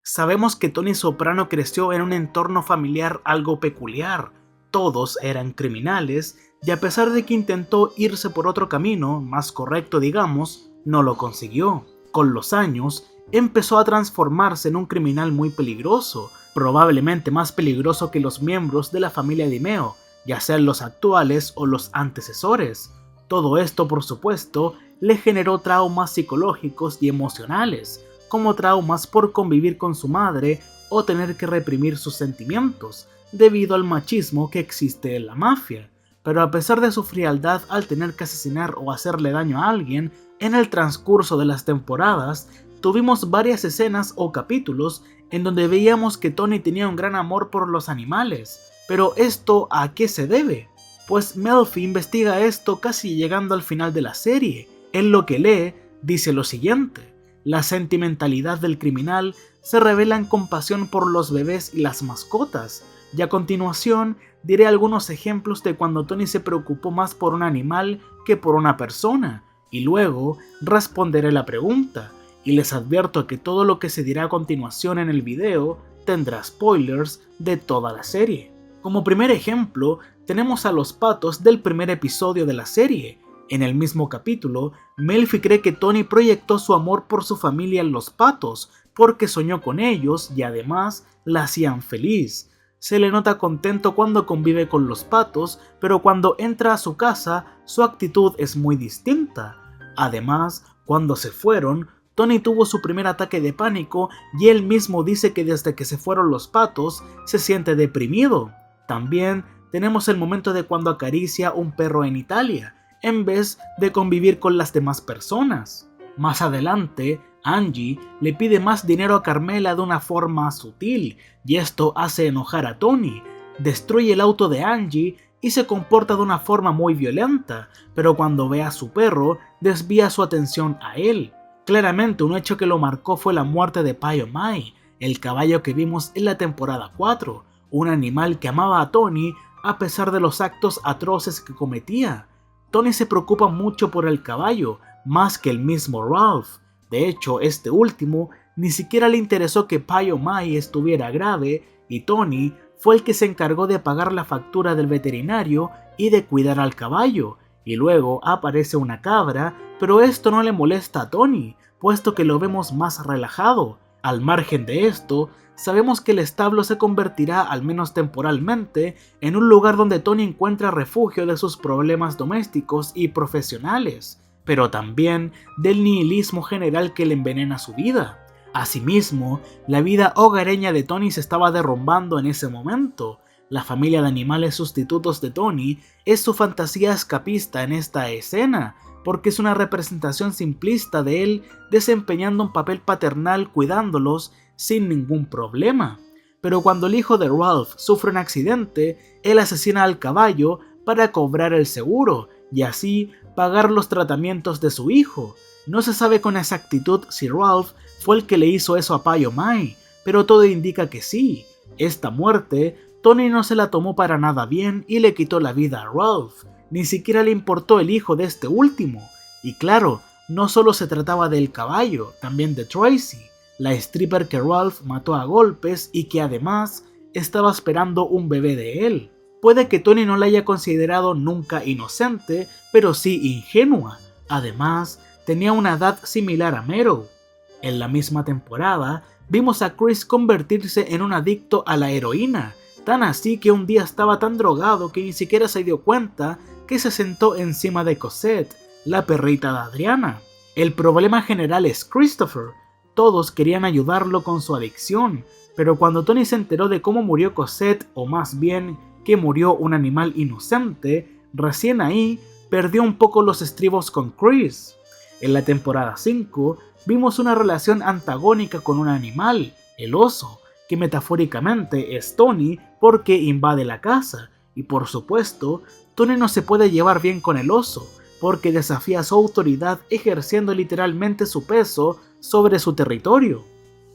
Sabemos que Tony Soprano creció en un entorno familiar algo peculiar. Todos eran criminales y a pesar de que intentó irse por otro camino, más correcto digamos, no lo consiguió. Con los años, empezó a transformarse en un criminal muy peligroso, probablemente más peligroso que los miembros de la familia Dimeo, ya sean los actuales o los antecesores. Todo esto, por supuesto, le generó traumas psicológicos y emocionales, como traumas por convivir con su madre o tener que reprimir sus sentimientos, debido al machismo que existe en la mafia. Pero a pesar de su frialdad al tener que asesinar o hacerle daño a alguien, en el transcurso de las temporadas, tuvimos varias escenas o capítulos en donde veíamos que Tony tenía un gran amor por los animales. Pero ¿esto a qué se debe? Pues Melfi investiga esto casi llegando al final de la serie. En lo que lee, dice lo siguiente: la sentimentalidad del criminal se revela en compasión por los bebés y las mascotas, y a continuación diré algunos ejemplos de cuando Tony se preocupó más por un animal que por una persona, y luego responderé la pregunta, y les advierto que todo lo que se dirá a continuación en el video tendrá spoilers de toda la serie. Como primer ejemplo, tenemos a los patos del primer episodio de la serie. En el mismo capítulo, Melfi cree que Tony proyectó su amor por su familia en los patos, porque soñó con ellos y además la hacían feliz. Se le nota contento cuando convive con los patos, pero cuando entra a su casa, su actitud es muy distinta. Además, cuando se fueron, Tony tuvo su primer ataque de pánico y él mismo dice que desde que se fueron los patos, se siente deprimido. También tenemos el momento de cuando acaricia un perro en Italia, en vez de convivir con las demás personas. Más adelante, Angie le pide más dinero a Carmela de una forma sutil, y esto hace enojar a Tony. Destruye el auto de Angie y se comporta de una forma muy violenta, pero cuando ve a su perro, desvía su atención a él. Claramente un hecho que lo marcó fue la muerte de Payo Mai, el caballo que vimos en la temporada 4, un animal que amaba a Tony a pesar de los actos atroces que cometía. Tony se preocupa mucho por el caballo, más que el mismo Ralph. De hecho, este último ni siquiera le interesó que Payo Mai estuviera grave y Tony fue el que se encargó de pagar la factura del veterinario y de cuidar al caballo. Y luego aparece una cabra, pero esto no le molesta a Tony, puesto que lo vemos más relajado. Al margen de esto, sabemos que el establo se convertirá, al menos temporalmente, en un lugar donde Tony encuentra refugio de sus problemas domésticos y profesionales, pero también del nihilismo general que le envenena su vida. Asimismo, la vida hogareña de Tony se estaba derrumbando en ese momento. La familia de animales sustitutos de Tony es su fantasía escapista en esta escena, porque es una representación simplista de él desempeñando un papel paternal cuidándolos sin ningún problema. Pero cuando el hijo de Ralph sufre un accidente, él asesina al caballo para cobrar el seguro y así pagar los tratamientos de su hijo. No se sabe con exactitud si Ralph fue el que le hizo eso a Payo Mai, pero todo indica que sí. Esta muerte, Tony no se la tomó para nada bien y le quitó la vida a Ralph. Ni siquiera le importó el hijo de este último. Y claro, no solo se trataba del caballo, también de Tracy, la stripper que Ralph mató a golpes y que además estaba esperando un bebé de él. Puede que Tony no la haya considerado nunca inocente, pero sí ingenua. Además, tenía una edad similar a Meadow. En la misma temporada, vimos a Chris convertirse en un adicto a la heroína, tan así que un día estaba tan drogado que ni siquiera se dio cuenta que se sentó encima de Cosette, la perrita de Adriana. El problema general es Christopher. Todos querían ayudarlo con su adicción, pero cuando Tony se enteró de cómo murió Cosette, o más bien que murió un animal inocente, recién ahí perdió un poco los estribos con Chris. En la temporada 5 vimos una relación antagónica con un animal, el oso, que metafóricamente es Tony porque invade la casa, y por supuesto, Tony no se puede llevar bien con el oso, porque desafía su autoridad ejerciendo literalmente su peso sobre su territorio.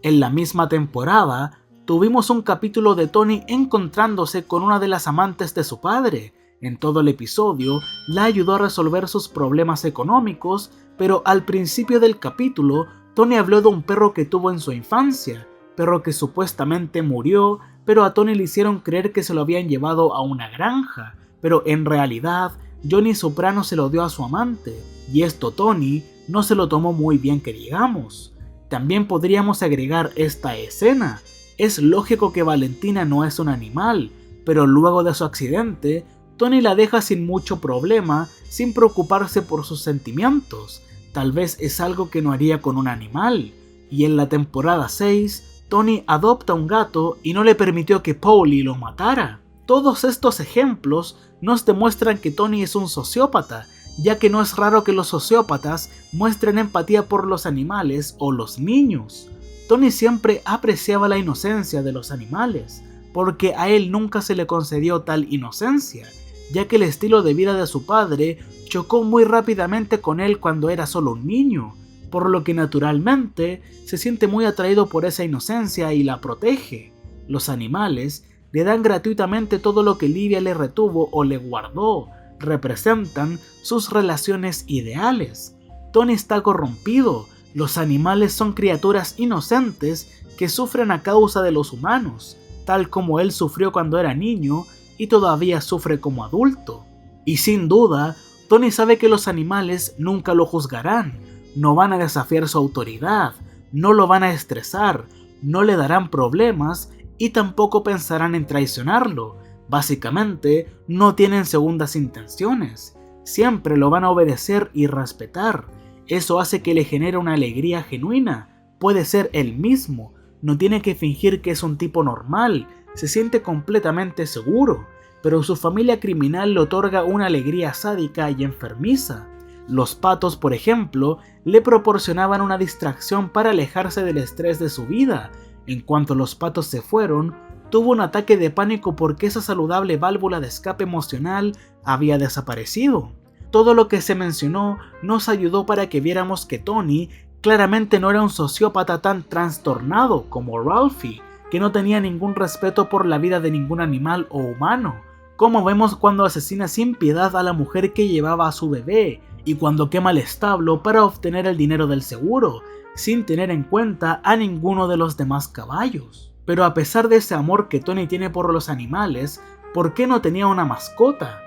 En la misma temporada, tuvimos un capítulo de Tony encontrándose con una de las amantes de su padre. En todo el episodio, la ayudó a resolver sus problemas económicos, pero al principio del capítulo, Tony habló de un perro que tuvo en su infancia, perro que supuestamente murió, pero a Tony le hicieron creer que se lo habían llevado a una granja, pero en realidad Johnny Soprano se lo dio a su amante, y esto Tony no se lo tomó muy bien que digamos. También podríamos agregar esta escena. Es lógico que Valentina no es un animal, pero luego de su accidente, Tony la deja sin mucho problema, sin preocuparse por sus sentimientos. Tal vez es algo que no haría con un animal. Y en la temporada 6, Tony adopta un gato y no le permitió que Paulie lo matara. Todos estos ejemplos nos demuestran que Tony es un sociópata, ya que no es raro que los sociópatas muestren empatía por los animales o los niños. Tony siempre apreciaba la inocencia de los animales, porque a él nunca se le concedió tal inocencia, ya que el estilo de vida de su padre chocó muy rápidamente con él cuando era solo un niño, por lo que naturalmente se siente muy atraído por esa inocencia y la protege. Los animales le dan gratuitamente todo lo que Livia le retuvo o le guardó, representan sus relaciones ideales. Tony está corrompido, los animales son criaturas inocentes que sufren a causa de los humanos, tal como él sufrió cuando era niño y todavía sufre como adulto. Y sin duda, Tony sabe que los animales nunca lo juzgarán, no van a desafiar su autoridad, no lo van a estresar, no le darán problemas y tampoco pensarán en traicionarlo. Básicamente, no tienen segundas intenciones, siempre lo van a obedecer y respetar. Eso hace que le genere una alegría genuina, puede ser él mismo, no tiene que fingir que es un tipo normal, se siente completamente seguro, pero su familia criminal le otorga una alegría sádica y enfermiza. Los patos, por ejemplo, le proporcionaban una distracción para alejarse del estrés de su vida. En cuanto los patos se fueron, tuvo un ataque de pánico porque esa saludable válvula de escape emocional había desaparecido. Todo lo que se mencionó nos ayudó para que viéramos que Tony claramente no era un sociópata tan trastornado como Ralphie, que no tenía ningún respeto por la vida de ningún animal o humano, como vemos cuando asesina sin piedad a la mujer que llevaba a su bebé y cuando quema el establo para obtener el dinero del seguro, sin tener en cuenta a ninguno de los demás caballos. Pero a pesar de ese amor que Tony tiene por los animales, ¿por qué no tenía una mascota?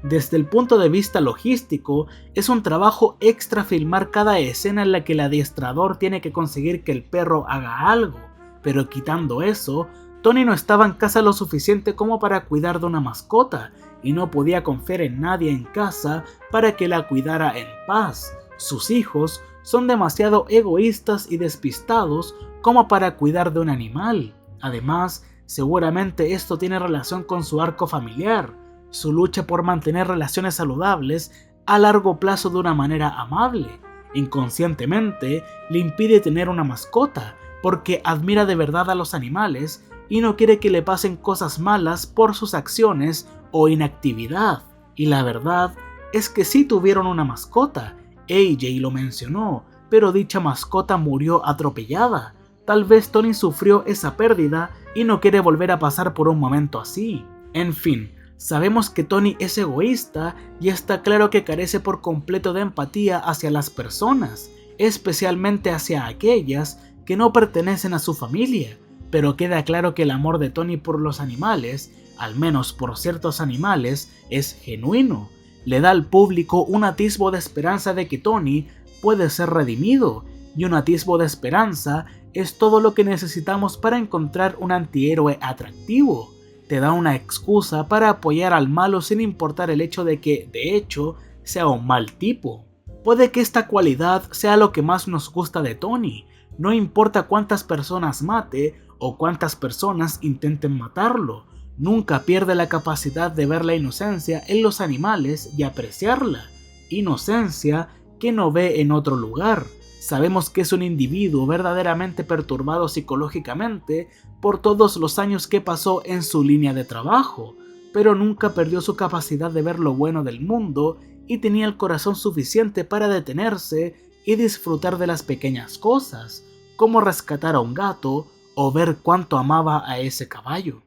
Desde el punto de vista logístico, es un trabajo extra filmar cada escena en la que el adiestrador tiene que conseguir que el perro haga algo, pero quitando eso, Tony no estaba en casa lo suficiente como para cuidar de una mascota, y no podía confiar en nadie en casa para que la cuidara en paz. Sus hijos son demasiado egoístas y despistados como para cuidar de un animal. Además, seguramente esto tiene relación con su arco familiar, su lucha por mantener relaciones saludables a largo plazo de una manera amable. Inconscientemente, le impide tener una mascota, porque admira de verdad a los animales y no quiere que le pasen cosas malas por sus acciones o inactividad. Y la verdad es que sí tuvieron una mascota, AJ lo mencionó, pero dicha mascota murió atropellada. Tal vez Tony sufrió esa pérdida y no quiere volver a pasar por un momento así. En fin, sabemos que Tony es egoísta y está claro que carece por completo de empatía hacia las personas, especialmente hacia aquellas que no pertenecen a su familia, pero queda claro que el amor de Tony por los animales, al menos por ciertos animales, es genuino. Le da al público un atisbo de esperanza de que Tony puede ser redimido, y un atisbo de esperanza es todo lo que necesitamos para encontrar un antihéroe atractivo. Te da una excusa para apoyar al malo sin importar el hecho de que, de hecho, sea un mal tipo. Puede que esta cualidad sea lo que más nos gusta de Tony, no importa cuántas personas mate o cuántas personas intenten matarlo, nunca pierde la capacidad de ver la inocencia en los animales y apreciarla, inocencia que no ve en otro lugar. Sabemos que es un individuo verdaderamente perturbado psicológicamente por todos los años que pasó en su línea de trabajo, pero nunca perdió su capacidad de ver lo bueno del mundo y tenía el corazón suficiente para detenerse y disfrutar de las pequeñas cosas, como rescatar a un gato o ver cuánto amaba a ese caballo.